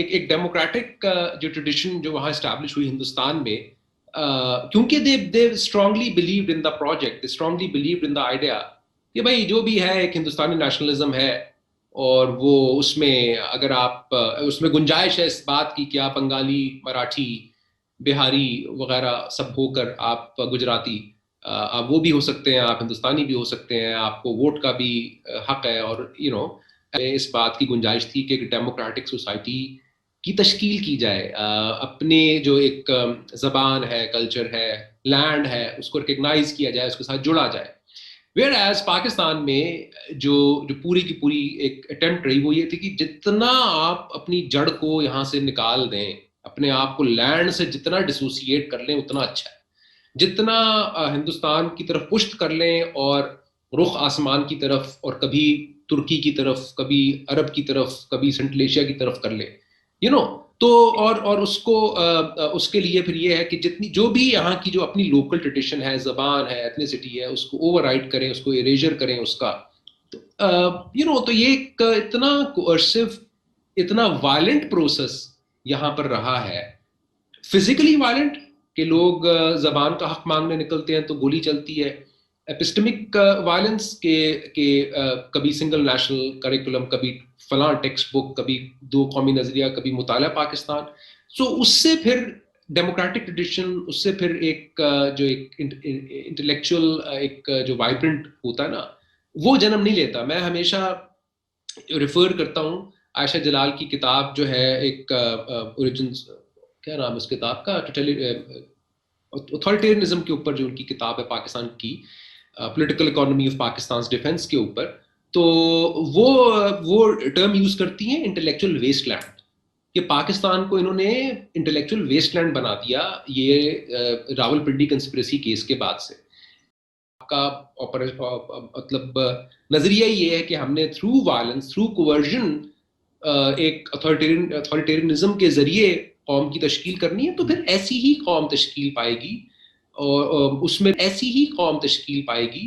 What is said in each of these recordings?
एक डेमोक्रेटिक जो ट्रेडिशन जो वहाँ इस्टेब्लिश हुई हिंदुस्तान में, क्योंकि they strongly believed in the project, they strongly believed in the idea कि भाई जो भी है एक हिंदुस्तानी नेशनलिज्म है, और वो उसमें अगर आप उसमें गुंजाइश है इस बात की कि आप बंगाली, मराठी, बिहारी वगैरह सब होकर आप गुजराती, आप वो भी हो सकते हैं, आप हिंदुस्तानी भी हो सकते हैं, आपको वोट का भी हक है, और इस बात की गुंजाइश थी कि एक डेमोक्रेटिक सोसाइटी की तश्कील की जाए, अपने जो एक ज़बान है, कल्चर है, लैंड है, उसको रिकग्नाइज किया जाए, उसके साथ जुड़ा जाए। वेयर एज पाकिस्तान में जो जो पूरी की पूरी एक अटेम्प्ट रही वो ये थी कि जितना आप अपनी जड़ को यहाँ से निकाल दें, अपने आप को लैंड से जितना डिसोसिएट कर लें उतना अच्छा है, जितना हिंदुस्तान की तरफ पुश्त कर लें और रुख आसमान की तरफ, और कभी तुर्की की तरफ, कभी अरब की तरफ, कभी सेंट्रल एशिया की तरफ कर लें, यू नो तो और उसको उसके लिए फिर ये है कि जितनी जो भी यहाँ की जो अपनी लोकल ट्रेडिशन है, जबान है, एथनिसिटी है, उसको ओवरराइड करें, उसको इरेजर करें उसका, तो ये एक इतना कोअर्सिव, इतना वायलेंट प्रोसेस यहाँ पर रहा है, फिजिकली वायलेंट, कि लोग जबान का हक मांगने निकलते हैं तो गोली चलती है, एपिस्टेमिक वायलेंस के कभी सिंगल नेशनल करिकुलम, कभी फलां टेक्स्ट बुक, कभी दो कौमी नजरिया, कभी मुताला पाकिस्तान। सो उससे फिर डेमोक्रेटिक ट्रेडिशन, उससे फिर एक जो एक इंटेलेक्चुअल एक जो वाइब्रेंट होता है ना, वो जन्म नहीं लेता। मैं हमेशा रेफर करता हूँ आयशा जलाल की किताब जो है, एक ओरिजिन, क्या नाम है उस किताब का, अथॉरिटेरियनिज्म के ऊपर जो उनकी किताब है पाकिस्तान की, political economy of Pakistan defence के ऊपर, तो वो टर्म यूज करती हैं इंटेलेक्चुअल वेस्टलैंड, कि पाकिस्तान को इन्होंने इंटेलेक्चुअल वेस्टलैंड बना दिया ये रावलपिंडी कंस्पिरेसी केस के बाद से। आपका मतलब नजरिया ये है कि हमने थ्रू वायलेंस, थ्रू कोवर्जन, एक अथॉरिटेरियनिज्म के जरिए कौम की तश्कील करनी है, तो फिर ऐसी ही कौम तश्कील पाएगी, और उसमें ऐसी ही कौम तश्कील पाएगी,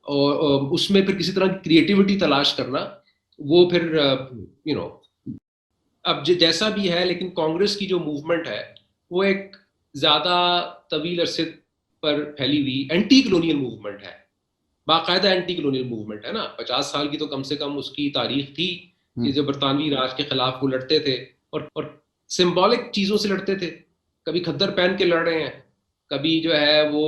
और उसमें फिर किसी तरह की क्रिएटिविटी तलाश करना, वो फिर अब जैसा भी है, लेकिन कांग्रेस की जो मूवमेंट है वो एक ज्यादा तवील अरसे पर फैली हुई एंटी कलोनियल मूवमेंट है, बाकायदा एंटी कलोनियल मूवमेंट है ना। 50 साल की तो कम से कम उसकी तारीख थी कि जो बरतानवी राज के खिलाफ वो लड़ते थे, और सिंबॉलिक चीजों से लड़ते थे, कभी खद्दर पहन के लड़ रहे हैं, कभी जो है वो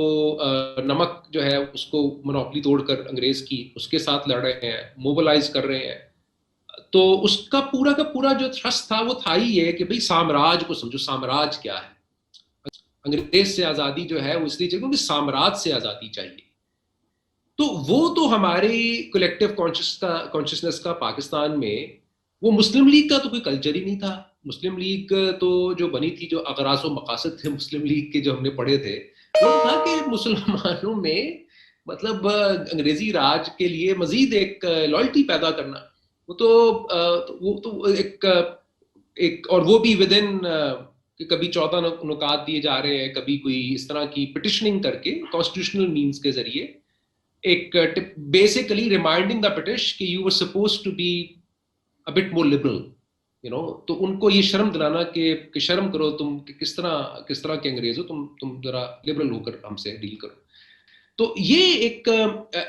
नमक जो है उसको मोनोपोली तोड़कर अंग्रेज की उसके साथ लड़ रहे हैं, मोबिलाइज कर रहे हैं। तो उसका पूरा का पूरा जो थ्रस्ट था वो था ही ये कि भाई साम्राज्य को समझो, साम्राज्य क्या है। अंग्रेज से आजादी जो है वो इसलिए चाहिए क्योंकि साम्राज्य से आजादी चाहिए। तो वो तो हमारे कलेक्टिव कॉन्शियसनेस का पाकिस्तान में, वो मुस्लिम लीग का तो कोई कल्चर ही नहीं था। मुस्लिम लीग तो जो बनी थी, जो अगराज व मकासद थे मुस्लिम लीग के जो हमने पढ़े थे, वो था कि मुसलमानों में मतलब अंग्रेजी राज के लिए मजीद एक लॉयल्टी पैदा करना। वो तो एक और वो भी विद इन कि कभी 14 नुकात दिए जा रहे हैं, कभी कोई इस तरह की पिटिशनिंग करके कॉन्स्टिट्यूशनल मीन्स के जरिए एक बेसिकली रिमाइंडिंग द ब्रिटिश कि you were suppose to be a bit more liberal, तो उनको ये शर्म दिलाना कि शर्म करो तुम, कि किस तरह के अंग्रेज हो तुम जरा लिबरल होकर हमसे डील करो। तो ये एक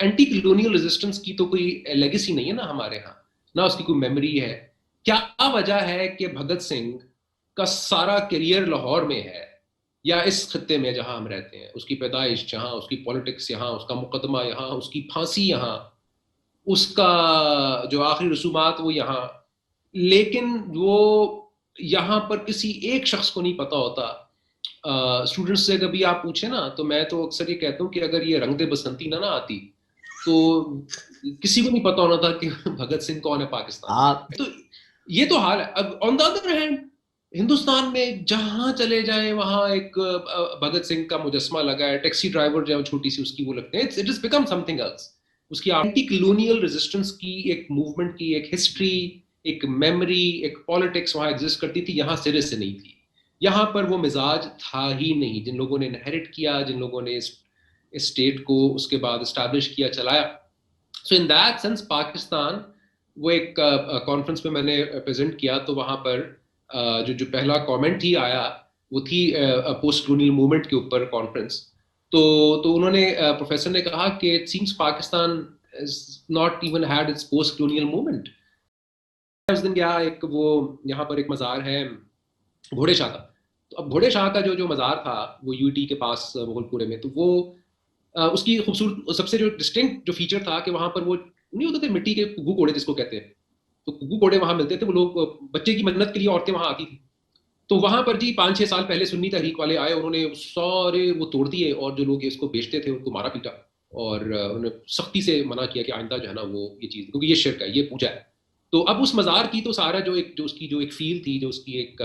एंटी कलोनियल रेजिस्टेंस की तो कोई लेगेसी नहीं है ना हमारे यहाँ, ना उसकी कोई मेमोरी है। क्या वजह है कि भगत सिंह का सारा करियर लाहौर में है, या इस खत्ते में जहां हम रहते हैं, उसकी पैदाइश जहां, उसकी पॉलिटिक्स यहाँ, उसका मुकदमा यहाँ, उसकी फांसी यहाँ, उसका जो आखिरी रसूमात वो यहाँ, लेकिन वो यहाँ पर किसी एक शख्स को नहीं पता होता। स्टूडेंट्स से कभी आप पूछे ना, तो मैं तो अक्सर ये कहता हूँ कि अगर ये रंग दे बसंती ना आती तो किसी को नहीं पता होना था कि भगत सिंह कौन है पाकिस्तान में। तो ये तो हाल है। अब on the other hand, Hindustan में जहां चले जाए वहां एक भगत सिंह का मुजस्मा लगा है, टैक्सी ड्राइवर जो छोटी सी उसकी वो लगते हैं, it is become something else. उसकी एंटी कलोनियल रेजिस्टेंस की एक मूवमेंट की एक हिस्ट्री, एक मेमोरी, एक पॉलिटिक्स वहां एग्जिस्ट करती थी, यहां सिरे से नहीं थी। यहाँ पर वो मिजाज था ही नहीं। जिन लोगों ने इनहेरिट किया, जिन लोगों ने इस स्टेट को उसके बाद इस्टेब्लिश किया, चलाया, सो इन दैट सेंस पाकिस्तान, वो एक कॉन्फ्रेंस में मैंने प्रेजेंट किया तो वहां पर जो जो पहला कमेंट ही आया वो थी पोस्ट कॉलोनियल मूवमेंट के ऊपर कॉन्फ्रेंस। तो उन्होंने प्रोफेसर ने कहा कि it seems Pakistan is not even had it's post colonial movement. उस दिन गया, एक वो यहाँ पर एक मज़ार है घोड़े शाह का। तो अब घोड़े शाह का जो जो मज़ार था वो यूटी के पास मुगलपुरे में, तो वो उसकी खूबसूरत सबसे जो डिस्टिंक्ट जो फीचर था कि वहाँ पर वो नहीं होते थे मिट्टी के कुग्गू कोड़े जिसको कहते हैं, तो कुग्गू कोड़े वहाँ मिलते थे। वो लोग बच्चे की मन्नत के लिए औरतें वहाँ आती थी। तो वहाँ पर जी 5-6 साल पहले सुन्नी तहरीक वाले आए, उन्होंने सारे वो तोड़ दिए और जो लोग इसको बेचते थे उनको मारा पीटा और उन्होंने सख्ती से मना किया कि आइंदा जो है ना वो ये चीज़, क्योंकि ये शिर्क है, ये पूजा है। तो अब उस मज़ार की तो सारा जो उसकी जो एक फील थी, जो उसकी एक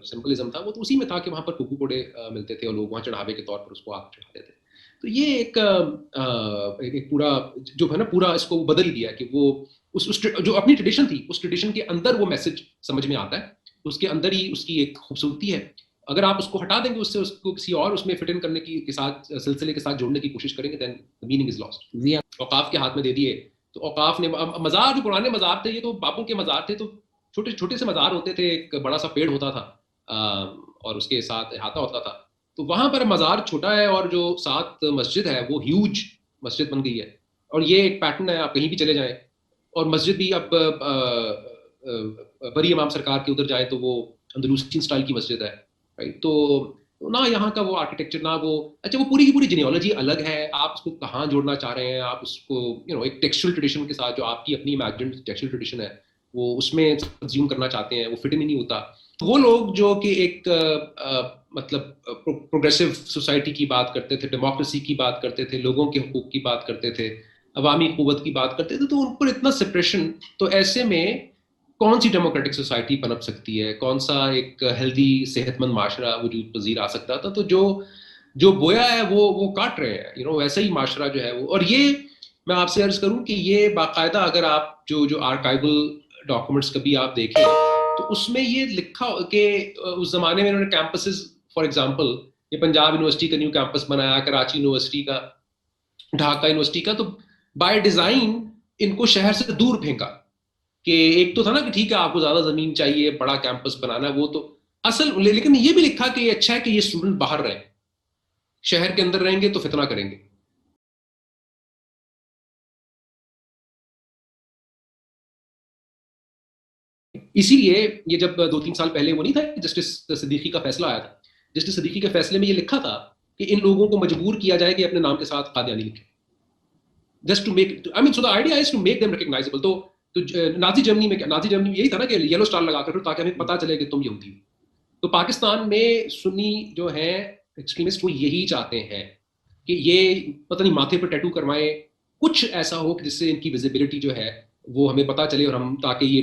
सिंबलिज्म था, वो तो उसी में था कि वहाँ पर कुक्कू कोड़े मिलते थे और लोग वहाँ चढ़ावे के तौर पर उसको आग चढ़ाते थे। तो ये एक पूरा जो है ना पूरा इसको बदल ही दिया कि वो उस जो अपनी ट्रेडिशन थी उस ट्रेडिशन के अंदर वो मैसेज समझ में आता है, तो उसके अंदर ही उसकी एक खूबसूरती है। अगर आप उसको हटा देंगे, उससे उसको किसी और उसमें फिट इन करने की के साथ सिलसिले के साथ जोड़ने की कोशिश करेंगे, then the meaning is lost. औकाफ के हाथ में दे दिए तो औकाफ ने मज़ार, जो पुराने मज़ार थे ये तो बापू के मज़ार थे, तो छोटे छोटे से मज़ार होते थे, एक बड़ा सा पेड़ होता था और उसके साथ अहाता होता था। तो वहाँ पर मज़ार छोटा है और जो साथ मस्जिद है वो ह्यूज मस्जिद बन गई है। और ये एक पैटर्न है, आप कहीं भी चले जाएं। और मस्जिद भी अब बरी इमाम सरकार के उधर जाए तो वो अंदलूसी स्टाइल की मस्जिद है, राइट। तो ना यहाँ का वो आर्किटेक्चर, ना वो अच्छा, वो पूरी की पूरी जिनियोलॉजी अलग है। आप उसको कहाँ जोड़ना चाह रहे हैं, आप उसको एक टेक्सचुअल ट्रेडिशन के साथ, जो आपकी अपनी इमेजिन्ड टेक्सचुअल ट्रेडिशन है, वो उसमें कंज्यूम करना चाहते हैं, वो फिट इन ही नहीं होता। तो वो लोग जो कि एक मतलब प्रोग्रेसिव सोसाइटी की बात करते थे, डेमोक्रेसी की बात करते थे, लोगों के हकूक की बात करते थे, अवामी कुव्वत की बात करते थे, तो उन पर इतना सेपरेशन। तो ऐसे में कौन सी डेमोक्रेटिक सोसाइटी पनप सकती है, कौन सा एक हेल्दी सेहतमंद माशरा वजूद पजीर आ सकता था। तो जो जो बोया है वो काट रहे हैं, वैसा ही माशरा जो है वो। और ये मैं आपसे अर्ज करूं कि ये बाकायदा अगर आप जो जो आर्काइवल डॉक्यूमेंट्स कभी आप देखें तो उसमें ये लिखा कि उस जमाने में इन्होंने कैंपसेस, फॉर एग्जांपल ये पंजाब यूनिवर्सिटी का न्यू कैंपस बनाया, कराची यूनिवर्सिटी का, ढाका यूनिवर्सिटी का, तो बाय डिजाइन इनको शहर से दूर फेंका। कि एक तो था ना कि ठीक है आपको ज्यादा जमीन चाहिए, बड़ा कैंपस बनाना है, वो तो असल, लेकिन ये भी लिखा कि ये अच्छा है कि ये स्टूडेंट बाहर रहे, शहर के अंदर रहेंगे तो फितना करेंगे। इसीलिए ये जब 2-3 साल पहले वो नहीं था जस्टिस सिद्दीकी का फैसला आया था, जस्टिस सिद्दीकी के फैसले में ये लिखा था कि इन लोगों को मजबूर किया जाए कि अपने नाम के साथ कादियानी लिखें, just to make, I mean, so the idea is to make them recognizable. तो नाजी जर्मनी में क्या, नाजी जर्मनी में यही था ना कि येलो स्टार लगा कर ताकि हमें पता चले कि तुम यहूदी हो। तो पाकिस्तान में सुन्नी जो है एक्सट्रीमिस्ट, वो यही चाहते हैं कि ये पता नहीं माथे पर टैटू करवाएं, कुछ ऐसा हो कि जिससे इनकी विजिबिलिटी जो है वो हमें पता चले, और हम ताकि ये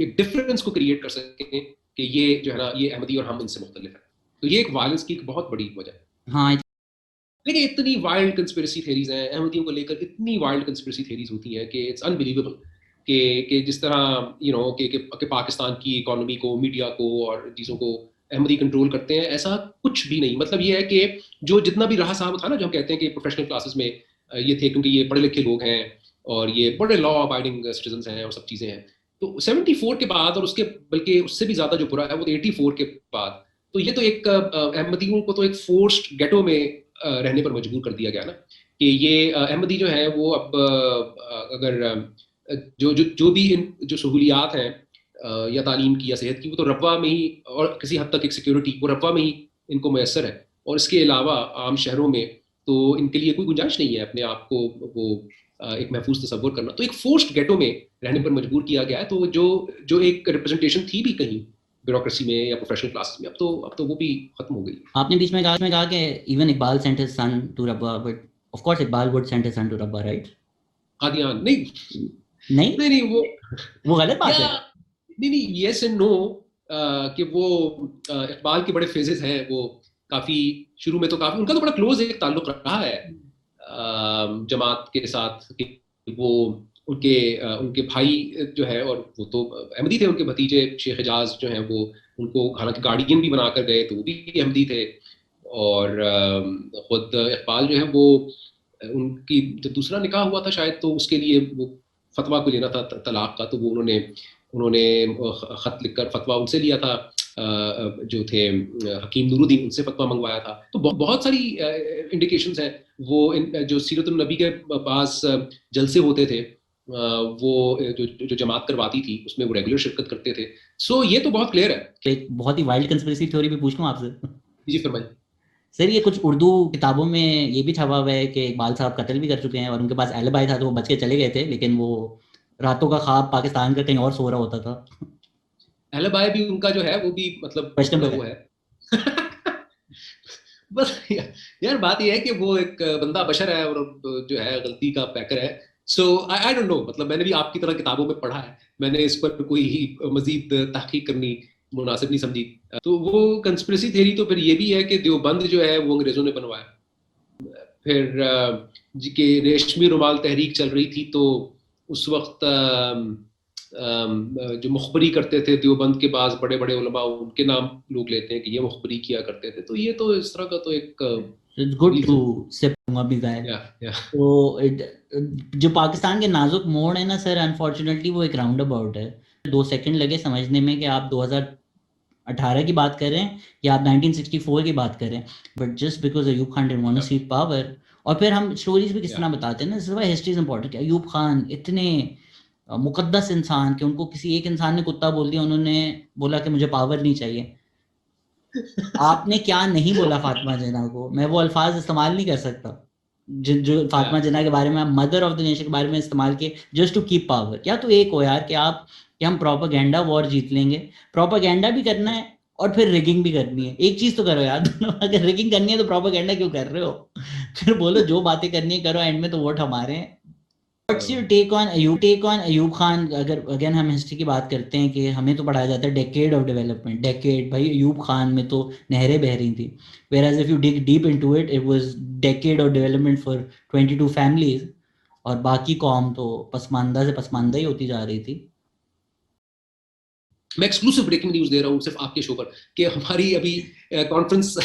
एक डिफरेंस को क्रिएट कर सकें कि ये जो है ना ये अहमदी और हम इनसे मुख्तलिफ है। तो ये एक वायलेंस की एक बहुत बड़ी वजह है। हाँ, देखिए इतनी वाइल्ड कंस्पिरेसी थेरीज हैं अहमदियों को लेकर, इतनी वाइल्ड कंस्पिरेसी थेरीज होती हैं कि इट्स अनबिलीवेबल। कि जिस तरह कि पाकिस्तान की इकोनॉमी को, मीडिया को और चीज़ों को अहमदी कंट्रोल करते हैं, ऐसा कुछ भी नहीं। मतलब ये है कि जो जितना भी रहा साहब था ना, जो हम कहते हैं कि प्रोफेशनल क्लासेस में ये थे, क्योंकि ये पढ़े लिखे लोग हैं और ये बड़े लॉ अबाइडिंग सिटीजन हैं और सब चीज़ें हैं। तो 74 के बाद, और उसके बल्कि उससे भी ज़्यादा जो बुरा है वो तो 84 के बाद, तो ये तो एक अहमदियों को तो एक फोर्स्ड गेटो में रहने पर मजबूर कर दिया गया ना। कि ये अहमदी जो है वो अब अगर जो भी इन जो सहूलियात हैं या तालीम की या सेहत की, वो तो रबवा में ही, और किसी हद तक एक सिक्योरिटी वो रबवा में ही इनको मैसर है। और इसके अलावा आम शहरों में तो इनके लिए कोई गुंजाइश नहीं है अपने आप को वो एक महफूज तस्वुर करना। तो एक फोर्स्ड गेटो में रहने पर मजबूर किया गया है। तो जो जो एक रिप्रेजेंटेशन थी भी कहीं ब्यूरोक्रेसी में या प्रोफेशनल क्लासेस में, अब तो वो भी खत्म हो गई। आपने बीच में कहा कि even Iqbal sent his son to Rabwah, but of course Iqbal would sent his son to Rabwah, right? Qadian नहीं, नहीं, नहीं नहीं वो गलत बात या है। नहीं, यस एंड नो। कि वो इकबाल के बड़े फेजेस हैं, वो काफी शुरू में तो काफी उनका तो बड़ा क्लोज एक ताल्लुक रहा है जमात के साथ। कि वो उनके भाई जो है, और वो तो अहमदी थे, उनके भतीजे शेख एजाज जो हैं वो उनको हालांकि गार्डियन भी बनाकर गए, तो वो भी अहमदी थे। और खुद इकबाल जो है वो उनकी जब दूसरा निकाह हुआ था शायद, तो उसके लिए वो फतवा को लेना था तलाक का, तो वो उन्होंने उन्होंने खत लिखकर फतवा उनसे लिया था, जो थे हकीम नूरुद्दीन, उनसे फतवा मंगवाया था। तो बहुत सारी इंडिकेशंस हैं। वो जो सीरतुन नबी के पास जलसे होते थे, वो जो जमात करवाती थी उसमें वो रेगुलर शिरकत करते थे। सो ये तो बहुत क्लियर है। तो एक बहुत ही वाइल्ड कंस्पिरेसी थ्योरी भी पूछ लूं आपसे? जी फरमाइए। सर ये कुछ उर्दू किताबों में ये भी छपा हुआ है कि इकबाल साहब कत्ल भी कर चुके हैं और उनके पास एलिबाई था, तो वो बच के चले गए थे, लेकिन वो रातों का ख्वाब पाकिस्तान का कहीं और सो रहा होता था। एलिबाई भी उनका जो है वो भी मतलब थोड़ा क्वेश्चनेबल वो है। है। बस यार बात ये है कि वो एक बंदा बशर है और जो है गलती का पैकर है। सो आई डोंट नो, मतलब मैंने भी आपकी तरह किताबों में पढ़ा है, मैंने इस पर कोई मजीद तहकीक करनी मुनासिब नहीं समझी। तो वो कंस्पिरेसी थ्योरी तो फिर ये भी है कि देवबंद जो है वो अंग्रेजों ने बनवाया। फिर जी के रेशमी रुमाल तहरीक चल रही थी, तो उस वक्त जो मुखबरी करते थे देवबंद के पास बड़े बड़े उलमा, उनके नाम लोग लेते हैं कि ये मुखबरी किया करते थे। तो ये तो इस तरह का तो एक इट्स गुड टू रीजन। सिप भी जाए। या तो जो पाकिस्तान के नाजुक मोड़ है ना सर, अनफॉर्चुनेटली वो एक राउंड अबाउट है। 2 सेकंड लगे समझने में कि आप 2018 की बात कर रहे हैं या आप 1964 की बात कर रहे हैं, but just because Ayub Khan didn't want to cede power. और फिर हम स्टोरीज भी किस तरह बताते हैं ना, this is why history is important. Ayub Khan इतने मुकद्दस इंसान कि उनको किसी एक इंसान ने कुत्ता बोल दिया, उन्होंने बोला कि मुझे पावर नहीं चाहिए। आपने क्या नहीं बोला फातिमा जिन्ना को, मैं वो अल्फाज इस्तेमाल नहीं कर सकता जो फातिमा जिन्ना के बारे में, मदर ऑफ द नेशन के बारे में इस्तेमाल किए जस्ट टू कीप पावर। क्या तो एक हो यार कि आप कि हम प्रोपागेंडा वॉर जीत लेंगे, प्रोपागेंडा भी करना है और फिर रिगिंग भी करनी है, एक चीज तो करो यार दोनों। अगर रिगिंग करनी है तो प्रोपागेंडा क्यों कर रहे हो? फिर बोलो जो बातें करनी है करो, एंड में तो वोट हमारे हैं। What's your take on Ayub Khan? अगर अगेन हम हिस्ट्री की बात करते हैं कि हमें तो पढ़ाया जाता है डेकेड ऑफ डेवलपमेंट, डेकेड भाई अयूब खान में तो नहरें बह रही थी, whereas if you dig deep into it, it was decade of development for 22 families, और बाकी कौम तो पसमानदा से पसमानदा ही होती जा रही थी। मैं एक्सक्लूसिव ब्रेकिंग न्यूज दे रहा हूँ सिर्फ आपके शो पर कि हमारी अभी कॉन्फ्रेंस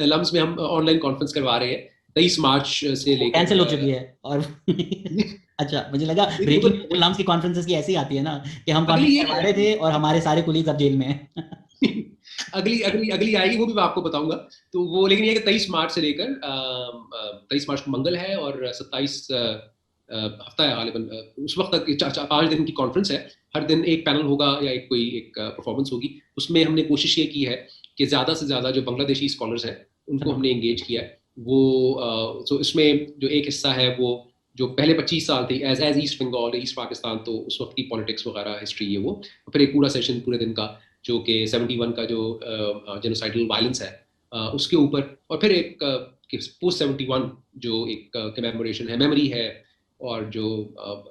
लम्स में हम ऑनलाइन कॉन्फ्रेंस करवा रहे हैं 23 मार्च से वो लेकर कैंसिल हो चुकी है और अच्छा, मुझे लगा ब्रेकिंग लम्स की कॉन्फ्रेंसेस की ऐसी आती है ना कि हम अगली कॉन्फ्रेंस ये करवा रहे थे और हमारे सारे कुलीग अब जेल में हैं। अगली अगली अगली आएगी, वो भी मैं आपको बताऊंगा। तो वो लेकिन ये कि 23 मार्च से लेकर 23 मार्च को मंगल है और 27 हफ्ता है गालिबन, उस वक्त तक 5 दिन की कॉन्फ्रेंस है। हर दिन एक पैनल होगा या एक कोई एक परफॉर्मेंस होगी। उसमें हमने कोशिश ये की है कि ज़्यादा से ज़्यादा जो बांग्लादेशी स्कॉलर्स हैं उनको हमने एंगेज किया है। वो तो इसमें जो एक हिस्सा है वो जो पहले 25 साल थी as East Bengal East Pakistan, तो उस वक्त की पॉलिटिक्स वगैरह हिस्ट्री है वो। फिर एक पूरा सेशन पूरे दिन का जो कि 71 का जो जेनोसाइडल वायलेंस है उसके ऊपर, और फिर एक पोस्ट 71 जो एक कमेमोरेशन है, मेमोरी है, और जो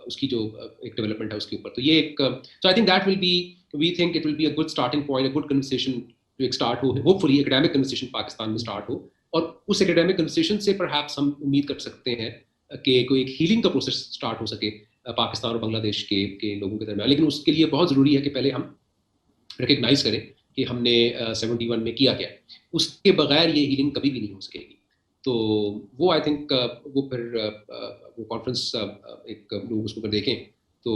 उसकी जो एक डेवलपमेंट है उसके ऊपर। तो ये एक so I think that will be, we think it will be a good starting point, a good conversation जो एक स्टार्ट हो, होपफुली एकेडमिक कन्वर्सेशन पाकिस्तान में स्टार्ट हो। और उस एकेडमिक कन्वर्सेशन से परहैप्स हम उम्मीद कर सकते हैं कि कोई एक हीलिंग का प्रोसेस स्टार्ट हो सके पाकिस्तान और बांग्लादेश के लोगों के दरमियान। लेकिन उसके लिए बहुत ज़रूरी है कि पहले हम रिकग्नाइज करें कि हमने 71 में किया क्या। उसके बगैर ये हीलिंग कभी भी नहीं हो सकेगी। तो वो आई थिंक वो फिर वो कॉन्फ्रेंस एक लोग उसको देखें तो